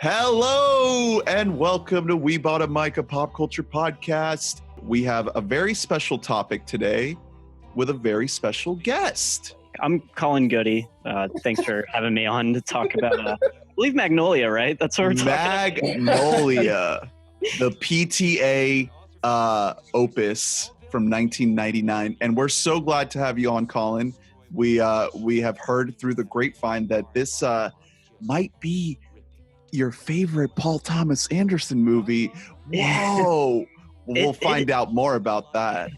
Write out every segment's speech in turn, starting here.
Hello and welcome to We Bought a Mic, a pop culture podcast. We have a very special topic today with a very special guest. I'm Colin Goody. Thanks for having me on to talk about, I believe Magnolia, right? That's what we're talking about. Magnolia, the PTA opus from 1999. And we're so glad to have you on, Colin. We have heard through the grapevine that this might be your favorite Paul Thomas Anderson movie. Whoa. We'll find out more about that.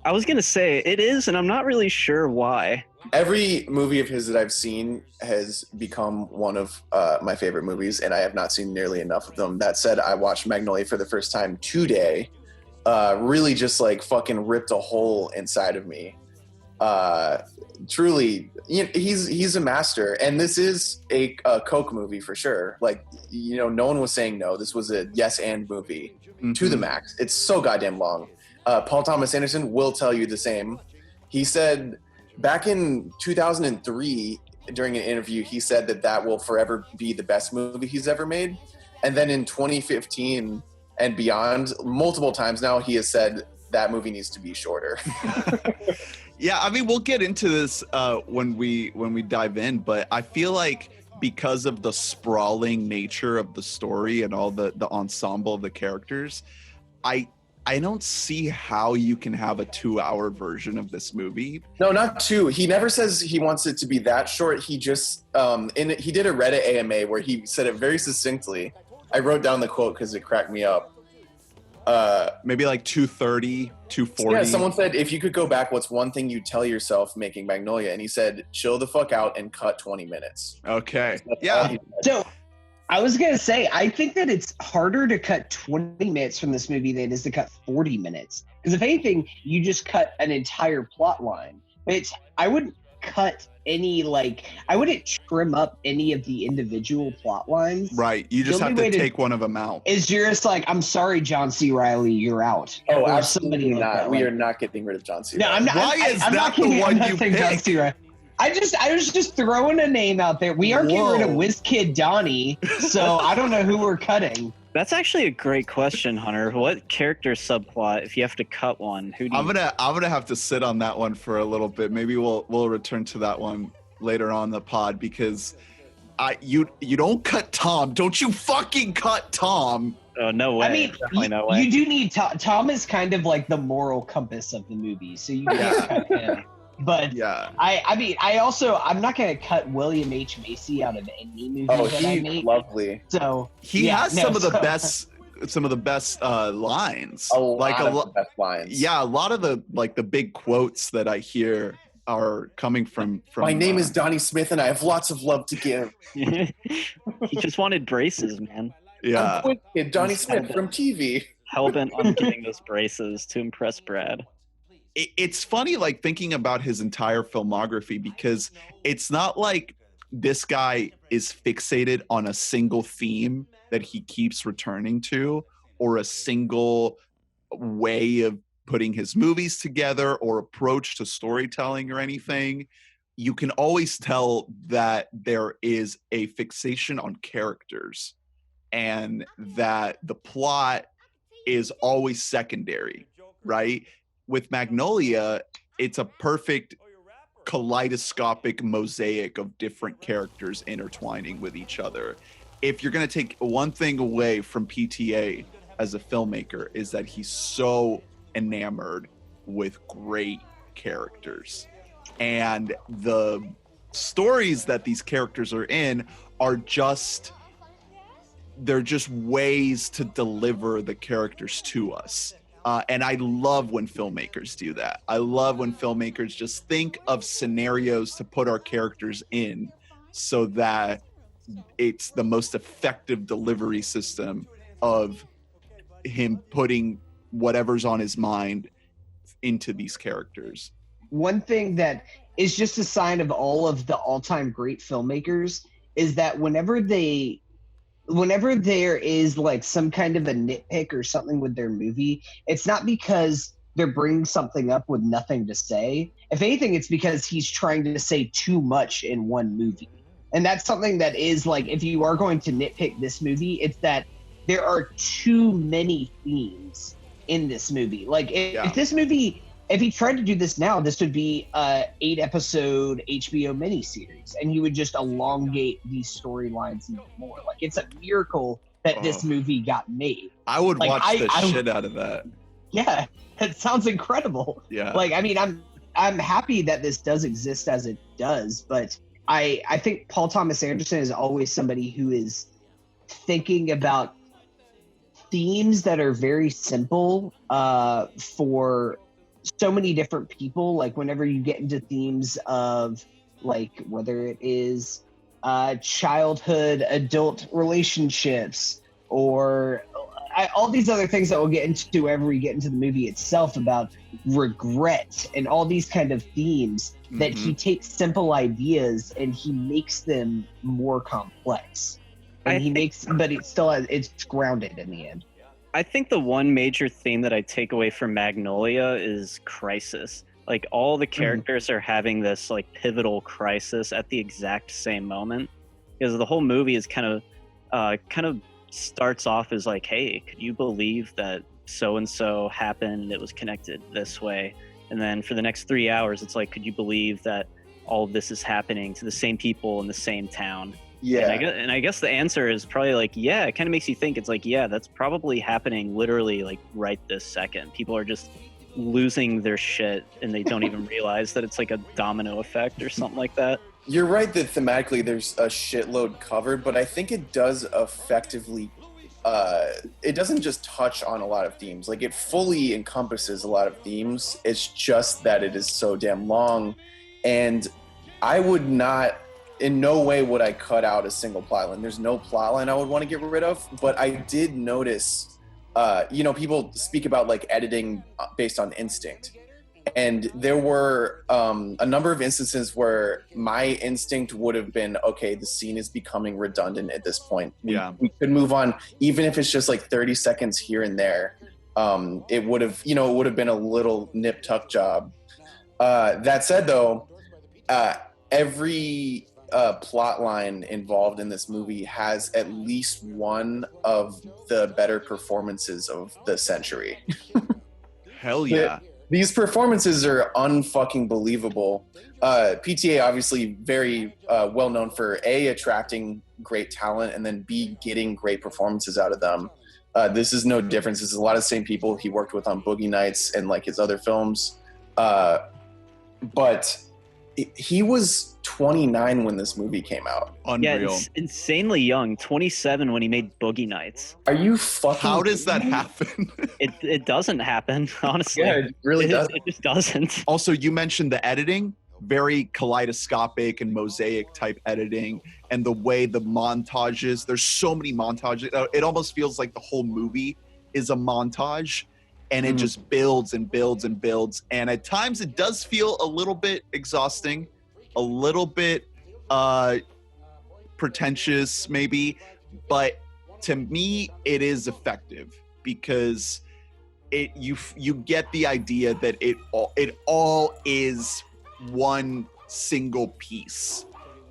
I was going to say it is, and I'm not really sure why. Every movie of his that I've seen has become one of my favorite movies, and I have not seen nearly enough of them. That said, I watched Magnolia for the first time today. Really just like fucking ripped a hole inside of me. Truly, he's a master, and this is a Coke movie for sure. Like, no one was saying no. This was a yes and movie to the max. It's so goddamn long. Paul Thomas Anderson will tell you the same. He said back in 2003 during an interview, he said that will forever be the best movie he's ever made. And then in 2015 and beyond, multiple times now, he has said that movie needs to be shorter. Yeah, I mean, we'll get into this when we dive in, but I feel like because of the sprawling nature of the story and all the ensemble of the characters, I don't see how you can have a 2-hour version of this movie. No, not 2. He never says he wants it to be that short. He just he did a Reddit AMA where he said it very succinctly. I wrote down the quote because it cracked me up. Maybe like 2:30, 2:40. Yeah, someone said, if you could go back, what's one thing you tell yourself making Magnolia? And he said, chill the fuck out and cut 20 minutes. Okay. Yeah. So I was going to say, I think that it's harder to cut 20 minutes from this movie than it is to cut 40 minutes. Because if anything, you just cut an entire plot line. I wouldn't cut I wouldn't trim up any of the individual plot lines. Right. You just have to take one of them out. Is you're just like, I'm sorry, John C. Reilly, you're out. Oh, absolutely not. We are not getting rid of John C. No, Reilly. I'm not. Why is that the one you picked? John C. Reilly. I was just throwing a name out there. We are getting rid of WizKid Donnie, so I don't know who we're cutting. That's actually a great question, Hunter. What character subplot, if you have to cut one, who do you... I'm gonna have to sit on that one for a little bit. Maybe we'll return to that one later on the pod, because you don't cut Tom. Don't you fucking cut Tom. Oh, no way. I mean, no way. You do need Tom. Tom is kind of like the moral compass of the movie, so you can't cut him. But yeah, I'm not going to cut William H. Macy out of any movie that I make. Lovely. So he has some of the best lines. A lot of the best lines. Yeah, a lot of the big quotes that I hear are coming from my name is Donnie Smith and I have lots of love to give. He just wanted braces, man. Yeah. Donnie Smith from TV. Hellbent on getting those braces to impress Brad. It's funny, like, thinking about his entire filmography, because it's not like this guy is fixated on a single theme that he keeps returning to, or a single way of putting his movies together or approach to storytelling or anything. You can always tell that there is a fixation on characters and that the plot is always secondary, right? With Magnolia, it's a perfect kaleidoscopic mosaic of different characters intertwining with each other. If you're going to take one thing away from PTA as a filmmaker, is that he's so enamored with great characters. And the stories that these characters are in are they're just ways to deliver the characters to us. And I love when filmmakers do that. I love when filmmakers just think of scenarios to put our characters in so that it's the most effective delivery system of him putting whatever's on his mind into these characters. One thing that is just a sign of all of the all-time great filmmakers is that whenever there is like some kind of a nitpick or something with their movie, it's not because they're bringing something up with nothing to say. If anything, it's because he's trying to say too much in one movie. And that's something that is like, if you are going to nitpick this movie, it's that there are too many themes in this movie. Like if this movie, if he tried to do this now, this would be a 8-episode HBO miniseries, and you would just elongate these storylines even more. Like, it's a miracle that this movie got made. I would watch the shit out of that. Yeah, that sounds incredible. Yeah. Like, I mean, I'm happy that this does exist as it does, but I think Paul Thomas Anderson is always somebody who is thinking about themes that are very simple for so many different people. Like, whenever you get into themes of, like, whether it is childhood adult relationships or all these other things that we'll get into whenever we get into the movie itself, about regret and all these kind of themes, that he takes simple ideas and he makes them more complex. And but it's grounded in the end. I think the one major theme that I take away from Magnolia is crisis. Like, all the characters are having this like pivotal crisis at the exact same moment, because the whole movie is kind of starts off as like, hey, could you believe that so and so happened and it was connected this way? And then for the next 3 hours, it's like, could you believe that all of this is happening to the same people in the same town? Yeah. And I guess the answer is probably like, yeah, it kind of makes you think. It's like, yeah, that's probably happening literally like right this second. People are just losing their shit and they don't even realize that it's like a domino effect or something like that. You're right that thematically there's a shitload covered, but I think it does effectively, it doesn't just touch on a lot of themes. Like, it fully encompasses a lot of themes. It's just that it is so damn long. And I would not, in no way would I cut out a single plotline. There's no plotline I would want to get rid of, but I did notice, people speak about like editing based on instinct. And there were a number of instances where my instinct would have been, okay, the scene is becoming redundant at this point. We could move on, even if it's just like 30 seconds here and there. It would have been a little nip tuck job. That said, though, every plot line involved in this movie has at least one of the better performances of the century. Hell yeah. These performances are unfucking believable. PTA obviously very well known for A, attracting great talent, and then B, getting great performances out of them. This is no difference. This is a lot of the same people he worked with on Boogie Nights and like his other films. But he was 29 when this movie came out. Unreal. Yeah, insanely young. 27 when he made Boogie Nights. Are you fucking? How does that happen? It doesn't happen, honestly. Yeah, it really doesn't. It just doesn't. Also, you mentioned the editing, very kaleidoscopic and mosaic type editing, and the way the montages, there's so many montages. It almost feels like the whole movie is a montage, and it just builds and builds and builds. And at times it does feel a little bit exhausting, a little bit pretentious maybe, but to me it is effective because you get the idea that it all is one single piece.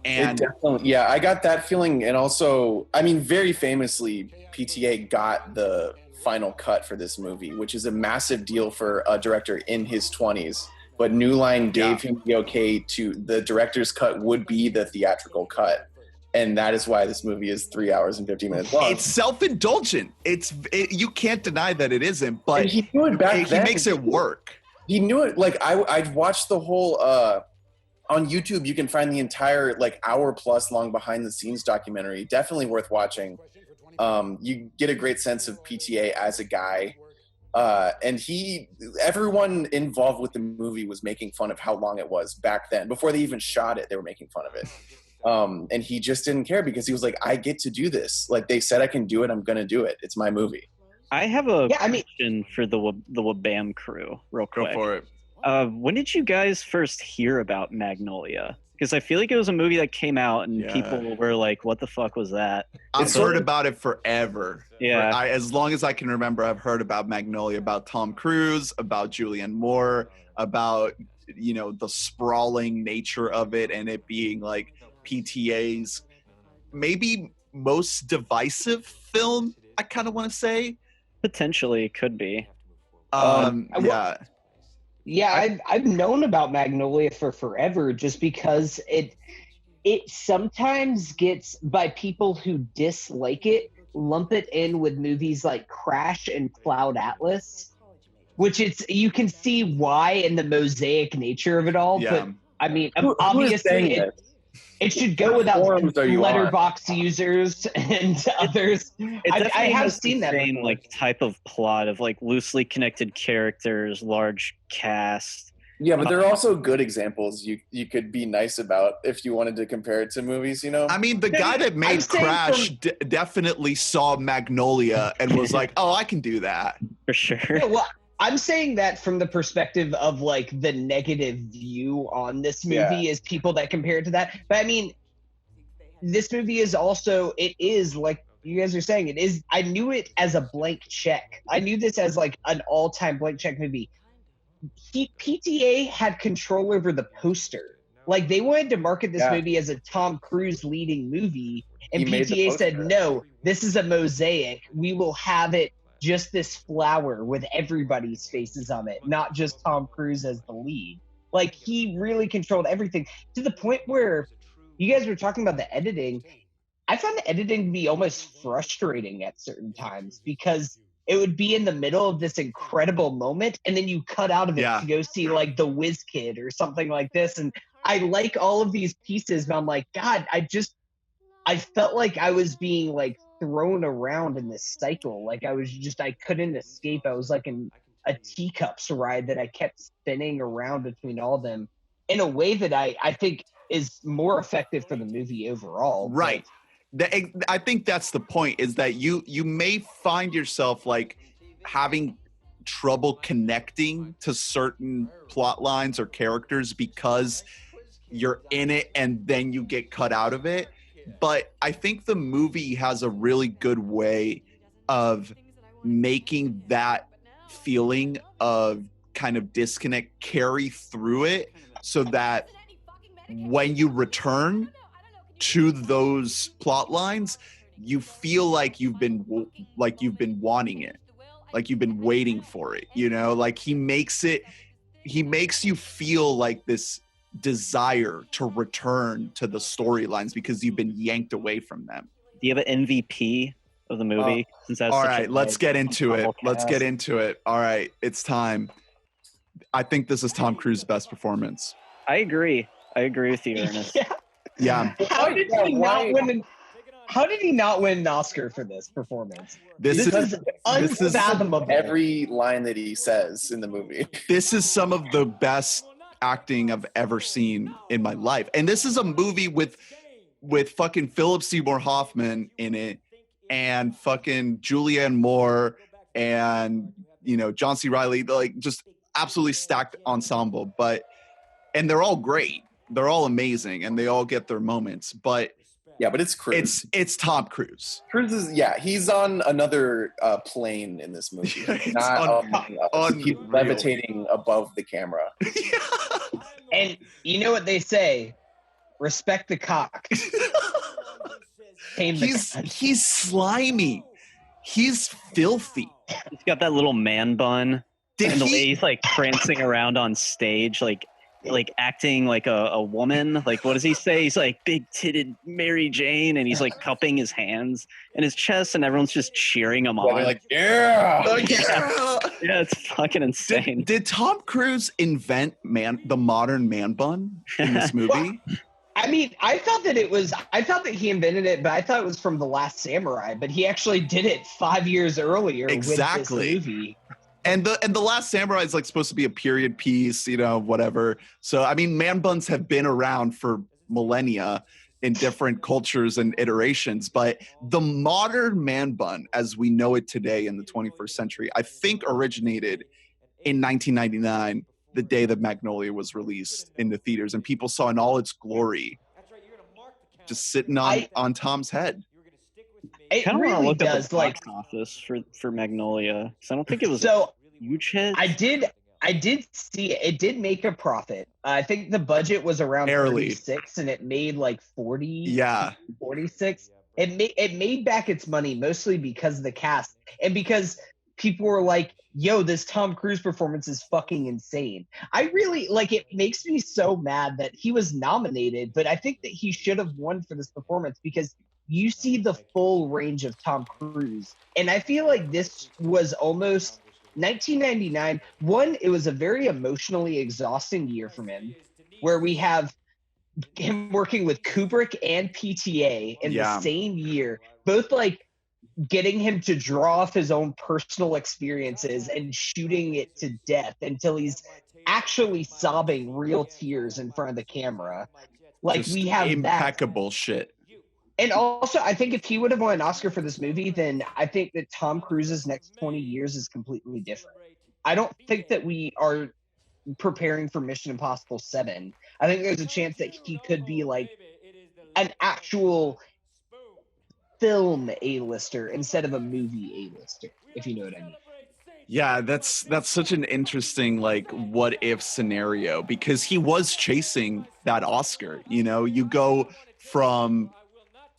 And yeah, I got that feeling. And also, I mean, very famously, PTA got the final cut for this movie, which is a massive deal for a director in his 20s. But New Line gave him the okay to the director's cut would be the theatrical cut. And that is why this movie is 3 hours and 50 minutes long. It's self-indulgent. You can't deny that it isn't, but and he knew it back then. He makes it work. He knew it. Like I've watched the whole on YouTube. You can find the entire like hour plus long behind the scenes documentary. Definitely worth watching. You get a great sense of PTA as a guy. And everyone involved with the movie was making fun of how long it was back then. Before they even shot it, they were making fun of it. And he just didn't care because he was like, I get to do this. Like they said I can do it. I'm going to do it. It's my movie. I have a question for the WBAM crew real quick. Go for it. When did you guys first hear about Magnolia? Because I feel like it was a movie that came out and people were like, what the fuck was that? I've heard about it forever. Yeah. As long as I can remember, I've heard about Magnolia, about Tom Cruise, about Julianne Moore, about, the sprawling nature of it and it being like PTA's maybe most divisive film, I kind of want to say. Potentially, it could be. Yeah. Yeah, I've known about Magnolia for forever, just because it sometimes gets, by people who dislike it, lump it in with movies like Crash and Cloud Atlas, which you can see why in the mosaic nature of it all. Yeah. But I mean, Who is obviously saying this? it should go without forums are you on? letterbox users and others. It I definitely have has seen the that same before. like type of plot of like loosely connected characters, large cast. Yeah, but there are also good examples you could be nice about if you wanted to compare it to movies, you know? I mean, the guy that I'm made saying Crash definitely saw Magnolia and was like, "Oh, I can do that." For sure. Yeah, well, I'm saying that from the perspective of like the negative view on this movie is people that compare it to that. But I mean, this movie is also, it is like you guys are saying, it is, I knew it as a blank check. I knew this as like an all-time blank check movie. PTA had control over the poster. Like, they wanted to market this movie as a Tom Cruise leading movie, and PTA said, no, this is a mosaic. We will have it just this flower with everybody's faces on it, not just Tom Cruise as the lead. Like, he really controlled everything, to the point where you guys were talking about the editing. I found the editing to be almost frustrating at certain times, because it would be in the middle of this incredible moment, and then you cut out of it to go see like The Whiz Kid or something like this. And I like all of these pieces, but I'm like, God, I felt like I was being like thrown around in this cycle. Like I couldn't escape. I was like in a teacups ride that I kept spinning around between all of them in a way that I think is more effective for the movie overall. Right. I think that's the point, is that you may find yourself like having trouble connecting to certain plot lines or characters because you're in it and then you get cut out of it. But I think the movie has a really good way of making that feeling of kind of disconnect carry through it, so that when you return to those plot lines, you feel like you've been wanting it, like you've been waiting for it, you know? Like he makes you feel like this desire to return to the storylines because you've been yanked away from them. Do you have an MVP of the movie? All right, let's get into it. All right, it's time. I think this is Tom Cruise's best performance. I agree with you, Ernest. Yeah. How did he not win an Oscar for this performance? This is unfathomable. Every line that he says in the movie. This is some of the best acting I've ever seen in my life. And this is a movie with fucking Philip Seymour Hoffman in it, and fucking Julianne Moore, and John C. Reilly, like just absolutely stacked ensemble. And they're all great. They're all amazing, and they all get their moments. But it's Cruise. It's Tom Cruise. Cruise is he's on another plane in this movie. He's levitating above the camera. And you know what they say? Respect the cock. He's slimy. He's filthy. He's got that little man bun. And the way he's like prancing around on stage, like acting like a woman. Like, what does he say? He's like big titted Mary Jane, and he's like cupping his hands and his chest, and everyone's just cheering him on. They're like, yeah, it's fucking insane. Did Tom Cruise invent the modern man bun in this movie? I mean, I thought that he invented it, but I thought it was from The Last Samurai. But he actually did it 5 years earlier with this movie. And the Last Samurai is like supposed to be a period piece, whatever. So I mean, man buns have been around for millennia in different cultures and iterations, but the modern man bun, as we know it today in the 21st century, I think originated in 1999, the day that Magnolia was released in the theaters, and people saw in all its glory, just sitting on Tom's head. It kind of really want to look at the box office for Magnolia, because I don't think it was a huge hit. I I did see it. It did make a profit. I think the budget was around Barely. 36 and it made like 40, Yeah. 46. It made back its money mostly because of the cast and because people were like, yo, this Tom Cruise performance is fucking insane. I really like it. Makes me so mad that he was nominated, but I think that he should have won for this performance because you see the full range of Tom Cruise. And I feel like this was almost 1999. One, it was a very emotionally exhausting year from him, where we have him working with Kubrick and PTA in the same year, both like getting him to draw off his own personal experiences and shooting it to death until he's actually sobbing real tears in front of the camera. Like, just we have impeccable shit. And also, I think if he would have won an Oscar for this movie, then I think that Tom Cruise's next 20 years is completely different. I don't think that we are preparing for Mission Impossible 7. I think there's a chance that he could be like an actual film A-lister instead of a movie A-lister, if you know what I mean. Yeah, that's such an interesting like what if scenario, because he was chasing that Oscar. You know, you go from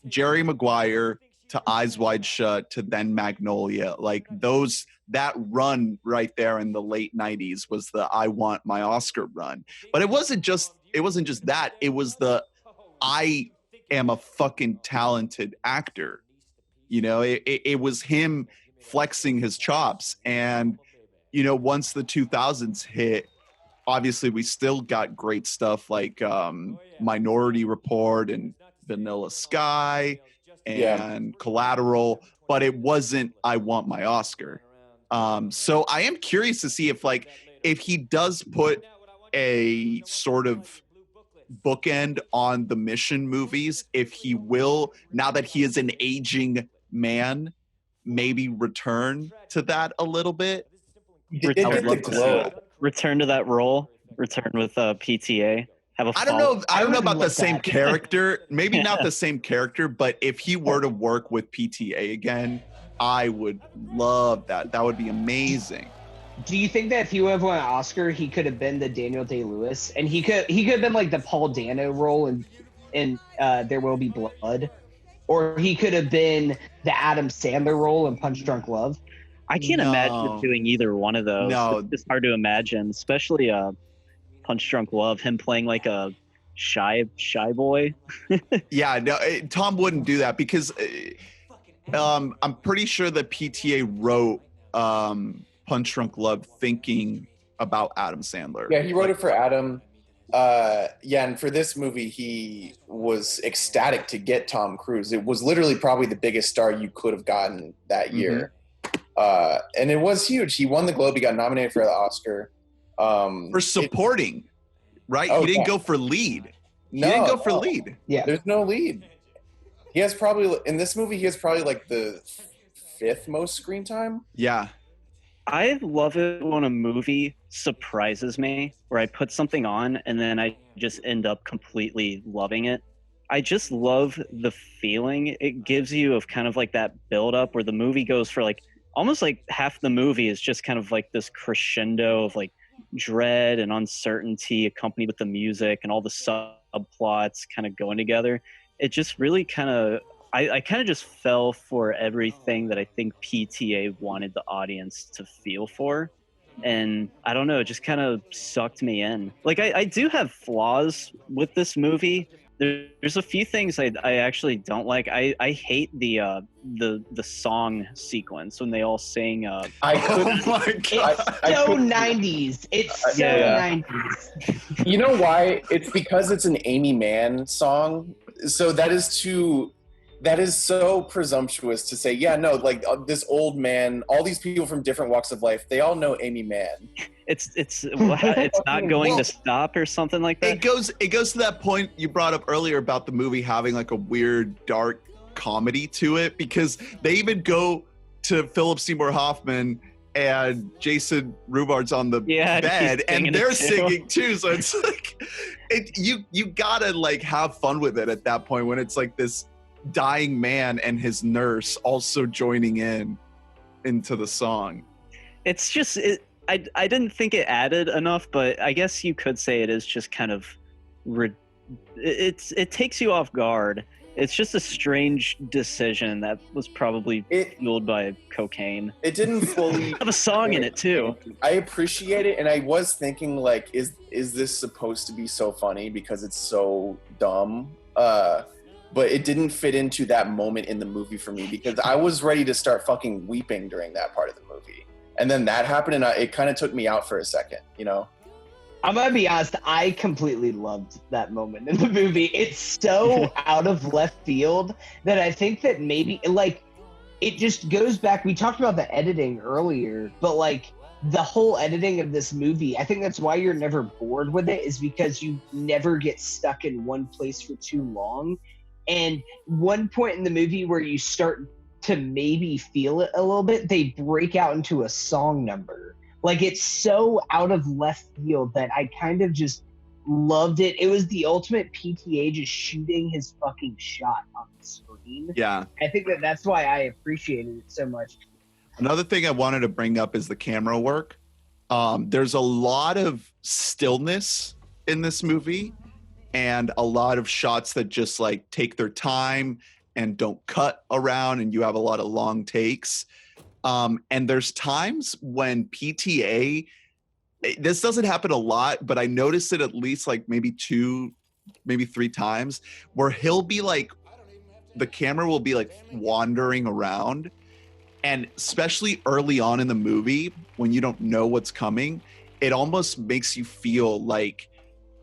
Jerry Maguire to Eyes Wide Shut to then Magnolia. Like that run right there in the late 90s was the I want my Oscar run. But it wasn't just that. It was the I am a fucking talented actor. You know, it was him flexing his chops. And, you know, once the 2000s hit, obviously we still got great stuff like Minority Report and Vanilla Sky and Collateral, but it wasn't I want my Oscar. So I am curious to see if he does put a sort of bookend on the Mission movies, if he will, now that he is an aging man, maybe return to that a little bit. Return to that role. Return with PTA. I don't know about the same character. Maybe not the same character, but if he were to work with PTA again, I would love that. That would be amazing. Do you think that if he would have won an Oscar, he could have been the Daniel Day-Lewis, and he could have been like the Paul Dano role in There Will Be Blood, or he could have been the Adam Sandler role in Punch Drunk Love? I can't imagine doing either one of those. No, it's just hard to imagine, especially Punch Drunk Love, him playing like a shy boy. Yeah, no, Tom wouldn't do that because I'm pretty sure that PTA wrote Punch Drunk Love thinking about Adam Sandler. Yeah, he wrote it for Adam. And for this movie, he was ecstatic to get Tom Cruise. It was literally probably the biggest star you could have gotten that year. And it was huge. He won the Globe. He got nominated for the Oscar. For supporting, right? He didn't go for lead. He didn't go for lead. Yeah. There's no lead. He has probably, in this movie, he has probably like the 5th most screen time. Yeah. I love it when a movie surprises me, where I put something on and then I just end up completely loving it. I just love the feeling it gives you of kind of like that build up where the movie goes for like almost like half the movie is just kind of like this crescendo of like dread and uncertainty accompanied with the music and all the subplots kind of going together. It just really kind of, I kind of just fell for everything that I think PTA wanted the audience to feel for. And I don't know, it just kind of sucked me in. Like I do have flaws with this movie. There's a few things I actually don't like. I hate the song sequence when they all sing. Oh my God. It's so 90s. It's so 90s. You know why? It's because it's an Amy Mann song. So that is so presumptuous to say, yeah, no, like this old man, all these people from different walks of life, they all know Amy Mann. It's not going to stop or something like that. It goes to that point you brought up earlier about the movie having like a weird dark comedy to it, because they even go to Philip Seymour Hoffman and Jason Rubard's on the bed and they're singing too. So it's like you gotta like have fun with it at that point when it's like this dying man and his nurse also joining into the song. It's just I didn't think it added enough, but I guess you could say it is just kind of it takes you off guard. It's just a strange decision that was probably fueled by cocaine. It didn't fully have a song in it too. I appreciate it, and I was thinking like, is this supposed to be so funny because it's so dumb? But it didn't fit into that moment in the movie for me because I was ready to start fucking weeping during that part of the movie, and then that happened, and it kind of took me out for a second, you know. I'm gonna be honest, I completely loved that moment in the movie. It's so out of left field that I think that maybe like it just goes back. We talked about the editing earlier, but like the whole editing of this movie, I think that's why you're never bored with it, is because you never get stuck in one place for too long. And one point in the movie where you start to maybe feel it a little bit, they break out into a song number. Like, it's so out of left field that I kind of just loved it. It was the ultimate PTA just shooting his fucking shot on the screen. Yeah. I think that's why I appreciated it so much. Another thing I wanted to bring up is the camera work. There's a lot of stillness in this movie and a lot of shots that just like take their time and don't cut around, and you have a lot of long takes. And there's times when PTA, this doesn't happen a lot, but I noticed it at least like maybe 2, maybe 3 times, where he'll be like, the camera will be like wandering around. And especially early on in the movie, when you don't know what's coming, it almost makes you feel like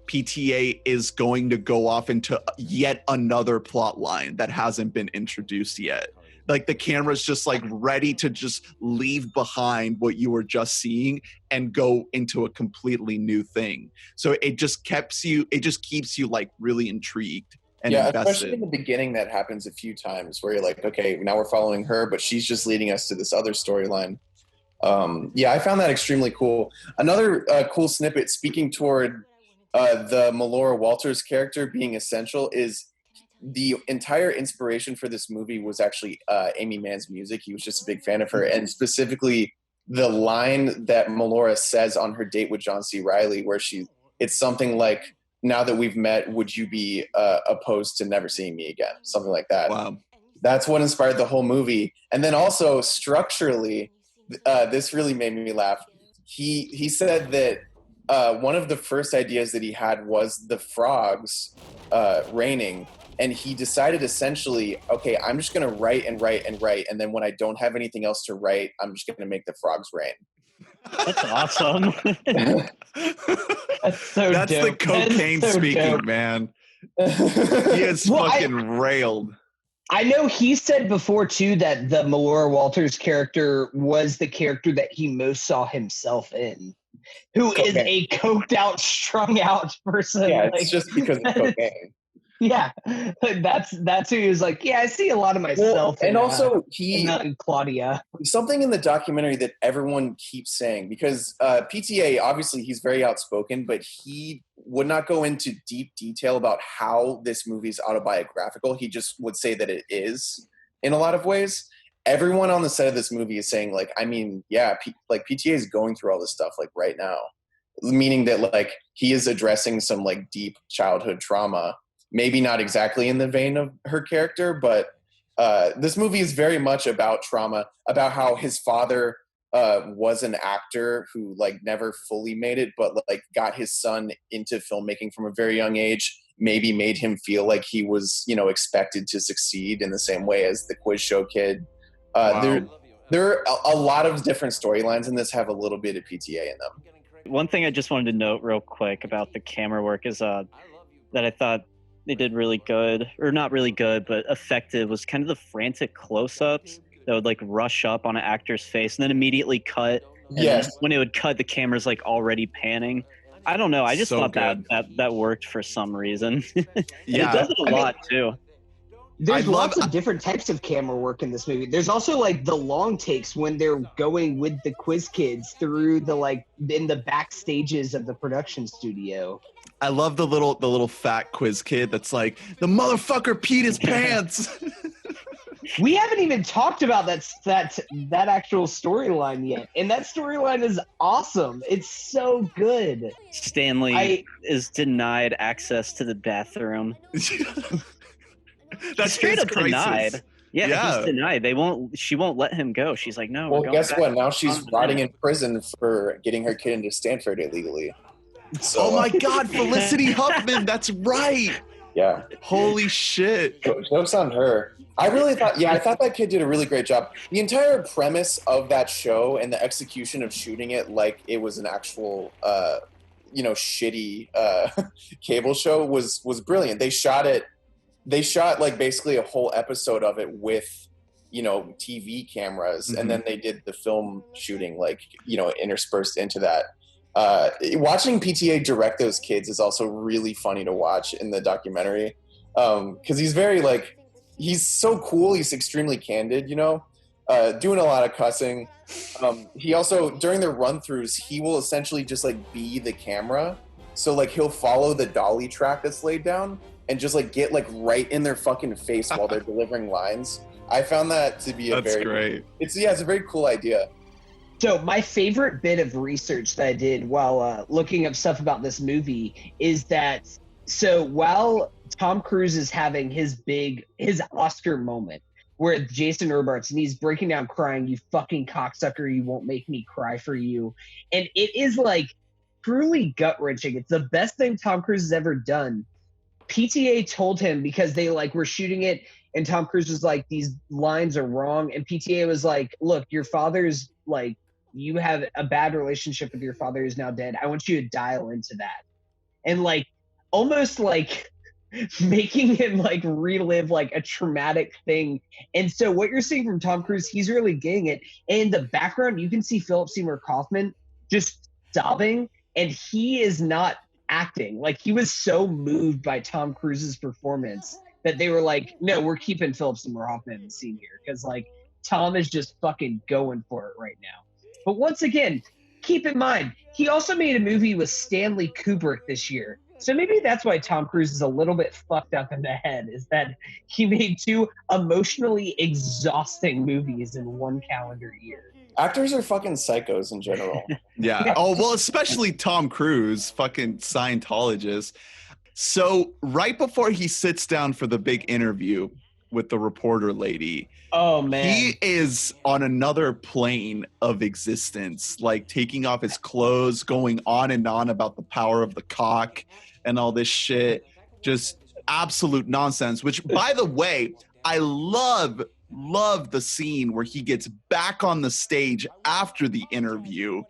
PTA is going to go off into yet another plot line that hasn't been introduced yet. Like the camera's just like ready to just leave behind what you were just seeing and go into a completely new thing. So it just keeps you like really intrigued and invested. Especially in the beginning, that happens a few times where you're like, okay, now we're following her, but she's just leading us to this other storyline. I found that extremely cool. Another cool snippet, speaking toward the Melora Walters character being essential, is the entire inspiration for this movie was actually Amy Mann's music. He was just a big fan of her, and specifically the line that Melora says on her date with John C. Reilly, where it's something like, "Now that we've met, would you be opposed to never seeing me again?" Something like that. Wow. That's what inspired the whole movie. And then also structurally, this really made me laugh. He said that one of the first ideas that he had was the frogs raining. And he decided essentially, okay, I'm just going to write and write and write. And then when I don't have anything else to write, I'm just going to make the frogs rain. That's awesome. That's the cocaine speaking, dope. Man. He is fucking railed. I know he said before, too, that the Melora Walters character was the character that he most saw himself in. Who is a coked out, strung out person. Yeah, it's just because of cocaine. Yeah, that's who he was like, yeah, I see a lot of myself. Well, and also in Claudia. Something in the documentary that everyone keeps saying, because PTA, obviously he's very outspoken, but he would not go into deep detail about how this movie is autobiographical. He just would say that it is in a lot of ways. Everyone on the set of this movie is saying, like, I mean, yeah, like PTA is going through all this stuff like right now, meaning that like he is addressing some like deep childhood trauma. Maybe not exactly in the vein of her character, but this movie is very much about trauma, about how his father was an actor who like never fully made it, but like got his son into filmmaking from a very young age, maybe made him feel like he was, you know, expected to succeed in the same way as the quiz show kid. Wow. There are a lot of different storylines in this have a little bit of PTA in them. One thing I just wanted to note real quick about the camera work is that I thought they did really good, or not really good, but effective, was kind of the frantic close-ups that would like rush up on an actor's face and then immediately cut. And when it would cut, the camera's like already panning. I don't know. I just thought that worked for some reason. Yeah, it does it a lot too. There's lots of different types of camera work in this movie. There's also like the long takes when they're going with the quiz kids through the like in the back stages of the production studio. I love the little fat quiz kid that's like, the motherfucker peed his pants. We haven't even talked about that actual storyline yet, and that storyline is awesome. It's so good. Stanley is denied access to the bathroom. That's straight his up crisis. denied. Yeah, he's denied. She won't let him go. She's like, no. Well, we're going guess back what? Now she's on the rotting minute. in prison for getting her kid into Stanford illegally. So, Oh my God, Felicity Huffman. That's right. yeah. Holy shit. Joke's on her. I thought that kid did a really great job. The entire premise of that show and the execution of shooting it like it was an actual, shitty cable show was brilliant. They shot like basically a whole episode of it with, TV cameras, and then they did the film shooting, like, interspersed into that. Watching PTA direct those kids is also really funny to watch in the documentary, because he's very he's so cool. He's extremely candid, doing a lot of cussing. He also, during their run-throughs, he will essentially just be the camera. So he'll follow the dolly track that's laid down and just get right in their fucking face while they're delivering lines. I found that to be great. It's a very cool idea. So my favorite bit of research that I did while looking up stuff about this movie is that, so while Tom Cruise is having his Oscar moment where Jason Robards, and he's breaking down crying, "You fucking cocksucker, you won't make me cry for you." And it is truly gut-wrenching. It's the best thing Tom Cruise has ever done. PTA told him, because they were shooting it, and Tom Cruise was like, "These lines are wrong." And PTA was like, "Look, your father's you have a bad relationship with your father who's now dead. I want you to dial into that." And almost making him relive a traumatic thing. And so what you're seeing from Tom Cruise, he's really getting it. And in the background, you can see Philip Seymour Hoffman just sobbing, and he is not acting. He was so moved by Tom Cruise's performance that they were like, "No, we're keeping Philip Seymour Hoffman in the scene here," because Tom is just fucking going for it right now. But once again, keep in mind, he also made a movie with Stanley Kubrick this year. So maybe that's why Tom Cruise is a little bit fucked up in the head, is that he made two emotionally exhausting movies in one calendar year. Actors are fucking psychos in general. Yeah. Oh, well, especially Tom Cruise, fucking Scientologist. So right before he sits down for the big interview with the reporter lady, oh man, he is on another plane of existence, taking off his clothes, going on and on about the power of the cock and all this shit. Just absolute nonsense, which, by the way, I love the scene where he gets back on the stage after the interview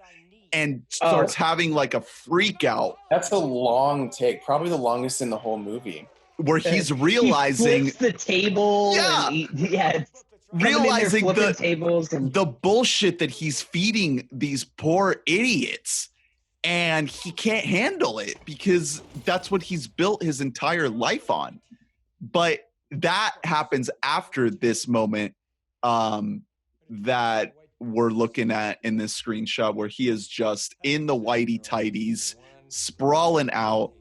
and starts having a freak out. That's a long take, probably the longest in the whole movie, where he's realizing he flips the table. Yeah. And realizing the bullshit that he's feeding these poor idiots, and he can't handle it because that's what he's built his entire life on. But that happens after this moment that we're looking at in this screenshot, where he is just in the whitey tighties, sprawling out,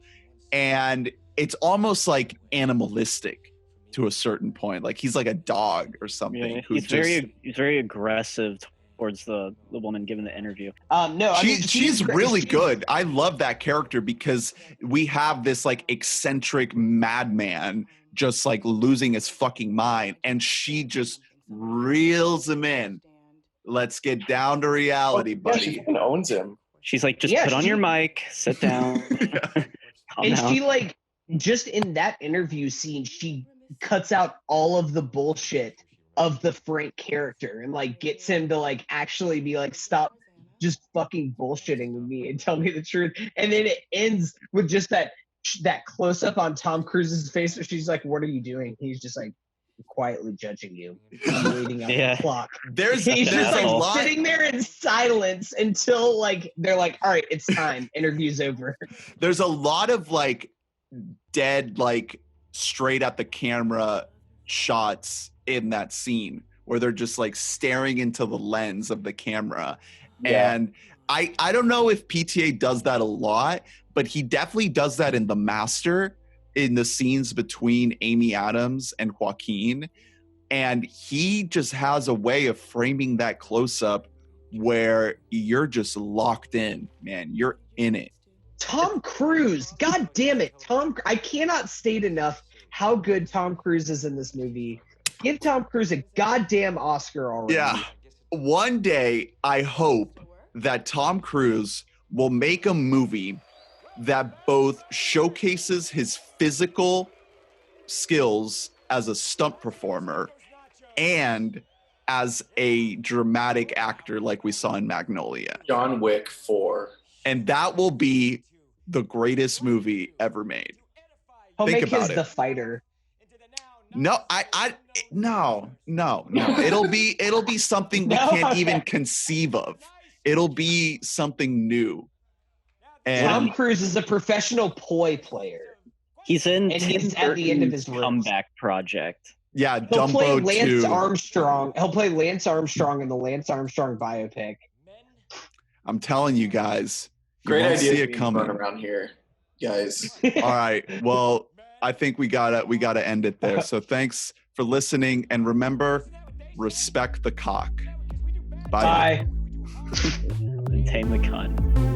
and it's almost animalistic to a certain point. He's like a dog or something. Yeah, he's very aggressive towards the woman giving the interview. No, she's really good. I love that character because we have this eccentric madman just losing his fucking mind, and she just reels him in. Let's get down to reality, buddy. She fucking owns him. She's like, just put on your mic, sit down. And she just in that interview scene, she cuts out all of the bullshit of the Frank character and gets him to actually be stop just fucking bullshitting with me and tell me the truth. And then it ends with just that close up on Tom Cruise's face where she's like, "What are you doing?" He's just quietly judging you, waiting on the clock. He's just sitting there in silence until they're like, "All right, it's time. Interview's over." There's a lot of dead straight at the camera shots in that scene where they're just staring into the lens of the camera. Yeah. And I don't know if PTA does that a lot, but he definitely does that in The Master, in the scenes between Amy Adams and Joaquin. And he just has a way of framing that close up where you're just locked in, man. You're in it. Tom Cruise, god damn it, I cannot state enough how good Tom Cruise is in this movie. Give Tom Cruise a goddamn Oscar already. Yeah. One day, I hope that Tom Cruise will make a movie that both showcases his physical skills as a stunt performer and as a dramatic actor like we saw in Magnolia. John Wick 4. And that will be the greatest movie ever made. He'll Think make about his it. The Fighter. No, no. It'll be something we can't even conceive of. It'll be something new. And Tom Cruise is a professional poi player. He's in And Tim he's at the end of his Burton's ropes. comeback project. yeah, He'll play Dumbo Lance 2. Armstrong. He'll play Lance Armstrong in the Lance Armstrong biopic. I'm telling you guys, you Great won't idea see it coming. around here, guys. All right. Well, I think we gotta end it there. So thanks for listening, and remember, respect the cock. Bye. Bye. And tame the cunt.